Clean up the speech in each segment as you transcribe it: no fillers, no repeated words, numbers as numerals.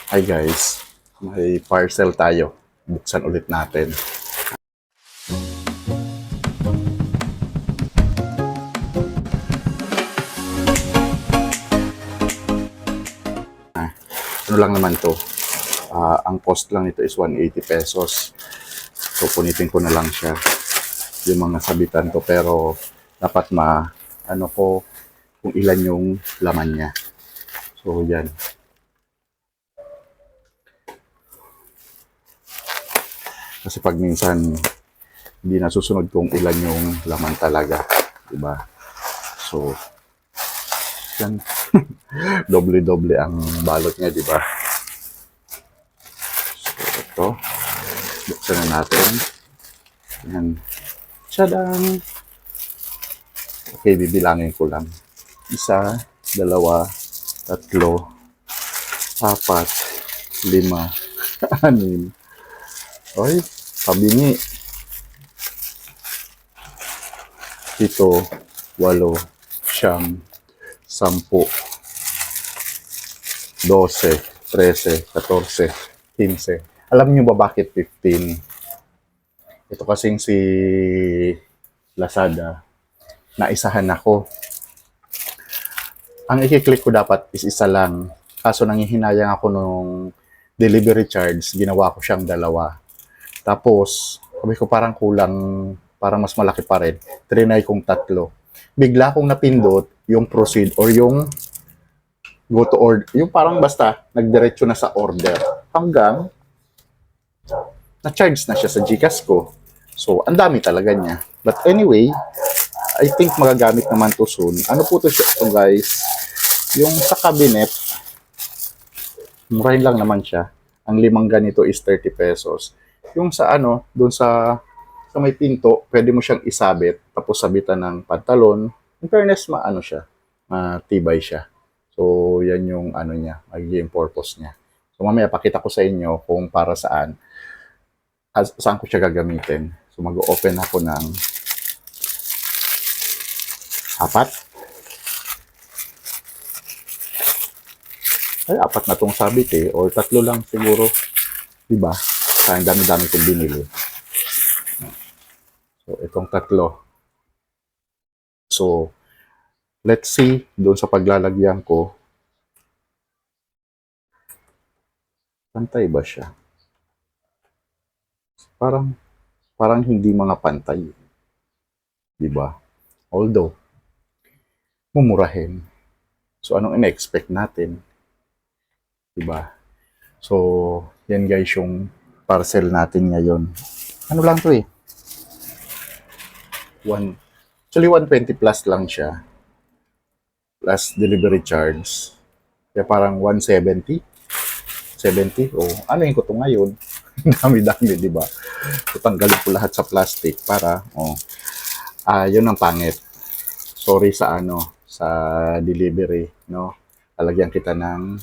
Hi guys, may parcel tayo. Buksan ulit natin. Ano lang naman to? Ang cost lang nito is 180 pesos. So punitin ko na lang siya. Yung mga sabitan ko pero dapat ano ko kung ilan yung laman niya. So yan. Kasi pag minsan hindi nasusunod kung ilan yung laman talaga, 'di ba? So yan. Doble-doble ang balot niya, 'di ba? So ito, buksan na natin. Yan. Tadang! Okay, bibilangin ko lang. Isa, dalawa, tatlo, apat, lima, anim. Oy, pabingi. Pito, walo, siyam, sampu, 12, 13, 14, 15. Alam niyo ba bakit 15? Ito kasing si Lazada, naisahan ako. Ang i-click ko dapat is isa lang. Kaso nanghihinayang ako nung delivery charge, ginawa ko siyang dalawa. Tapos, sabi ko parang kulang, parang mas malaki pa rin. Trinay kong tatlo. Bigla kong napindot yung proceed or yung go to order. Yung parang basta, nagdiretso na sa order. Hanggang, na-charge na siya sa Gcash ko. So, ang dami talaga niya. But anyway, I think magagamit naman to soon. Ano po to siya, to guys? Yung sa cabinet, murahin lang naman siya. Ang limang ganito is 30 pesos. Yung sa ano, doon sa may pinto, pwede mo siyang isabit, tapos sabitan ng pantalon. In fairness, maano siya, matibay siya. So, yan yung ano niya, magiging purpose niya. So, mamaya pakita ko sa inyo kung para saan, saan ko siya gagamitin. So, mag-open ako ng apat. Ay, apat na tong sabit eh. Or tatlo lang siguro. Diba? Kaya dami-dami kong binili. So, itong tatlo. So, let's see, doon sa paglalagyan ko, pantay ba siya? Parang, parang hindi mga pantay. Diba? Although, mumurahin. So, anong ina-expect natin? Diba? So, yan guys yung parcel natin ngayon. Ano lang to eh? Actually, 120 plus lang siya. Plus delivery charge. Kaya parang 170. 70. O, ano yung ko to ngayon? Dami-dami, di ba? So, tanggalin ko lahat sa plastic para, yun ang pangit. Sorry sa sa delivery, no? Lalagyan kita ng,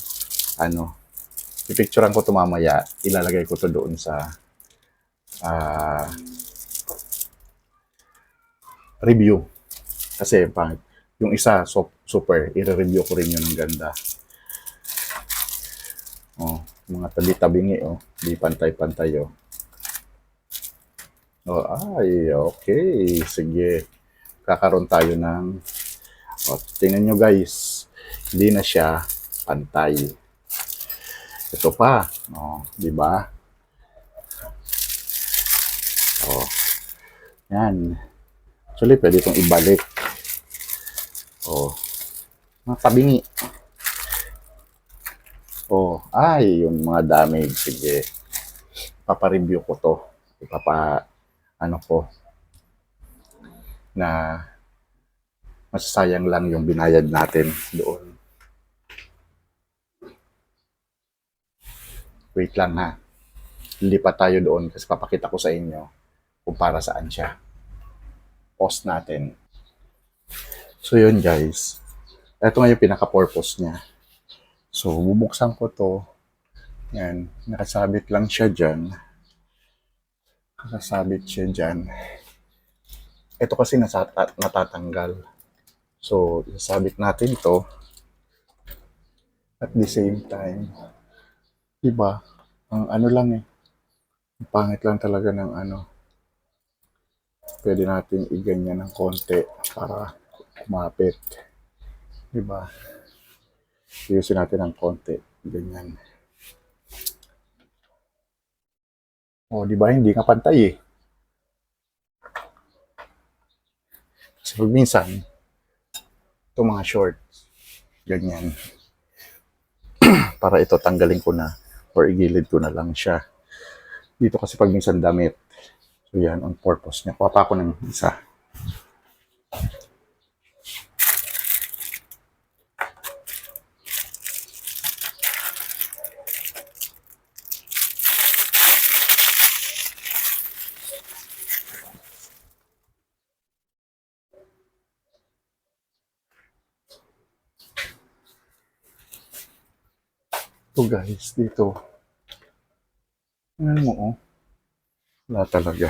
pipicturean ko to mamaya. Ilalagay ko to doon sa, review. Kasi, pangit. Yung isa, super, i-review ko rin yun ng ganda. Oh, mga tabi-tabingi, oh. Di pantay-pantay, oh. Oh, ay, okay. Sige. Kakaroon tayo ng, tingnan nyo guys. Hindi na siya pantay. Ito pa. Oh, di ba? Oh, yan. Actually, pwede itong ibalik. Oh, mga tabingi. Oh, ay, yung mga damage. Sige. Papareview ko to. Ano ko, na masasayang lang yung binayad natin doon. Wait lang ha. Lipat tayo doon kasi papakita ko sa inyo kung para saan siya. Pause natin. So yun guys. Ito nga yung pinaka-purpose niya. So bubuksan ko to. Yan. Nakasabit lang siya dyan. Nakasabit siya dyan. Ito kasi natatanggal. So, isasabit natin to. At the same time, Diba? Ang ano lang eh. Ang pangit lang talaga ng ano. Pwede natin iganyan ng konti para kumapit. Diba? Ayusin natin ng konti. Ganyan. O, diba? Hindi nga pantay eh. Kasi pag minsan, itong mga shorts, ganyan. Para ito tanggalin ko na or igilid ko na lang siya. Dito kasi pag minsan damit. So yan, on purpose niya. Kuha pa ako ng isa. Ito guys, dito. Ano mo oh. Wala talaga.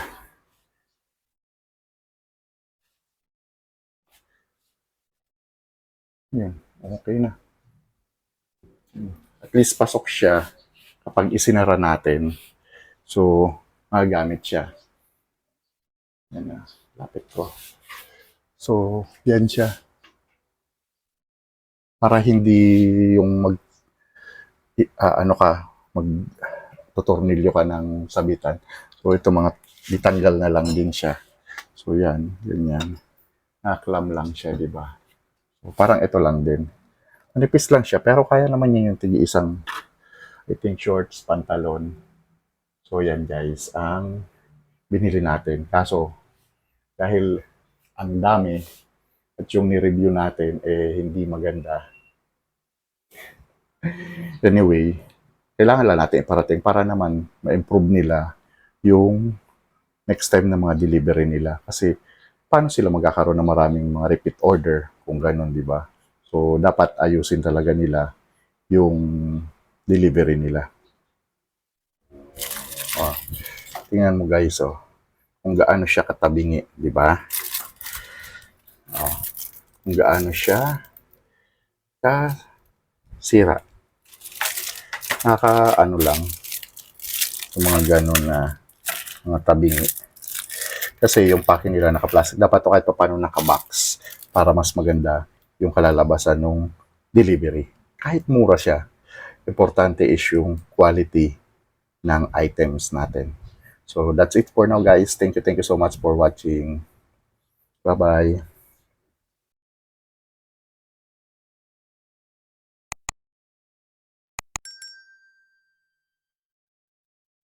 Yan, okay na. At least pasok siya kapag isinara natin. So, magagamit siya. Yan na, lapit ko. So, yan siya. Para hindi yung ano ka, mag tutornilyo ka ng sabitan. So, ito mga ditanggal na lang din siya. So, yan, ganyan. Naklam lang siya, di ba? So, parang ito lang din. Manipis lang siya, pero kaya naman niya yung tigi-isang, I think, shorts, pantalon. So, yan guys, ang binili natin. Kaso, dahil ang dami, at yung ni-review natin, eh, hindi maganda. Anyway, kailangan lang natin iparating para naman ma-improve nila yung next time na mga delivery nila. Kasi, paano sila magkakaroon ng maraming mga repeat order kung ganun, di ba? So, dapat ayusin talaga nila yung delivery nila. Oh, tingnan mo guys, oh, kung gaano siya katabingi, di ba? Oh, kung gaano siya kasira. Ano lang, yung mga ganun na mga tabingi. Kasi yung packing nila naka-plastic, dapat to kahit pa paano naka-box para mas maganda yung kalalabasan ng delivery. Kahit mura siya, importante is yung quality ng items natin. So that's it for now guys. Thank you so much for watching. Bye-bye.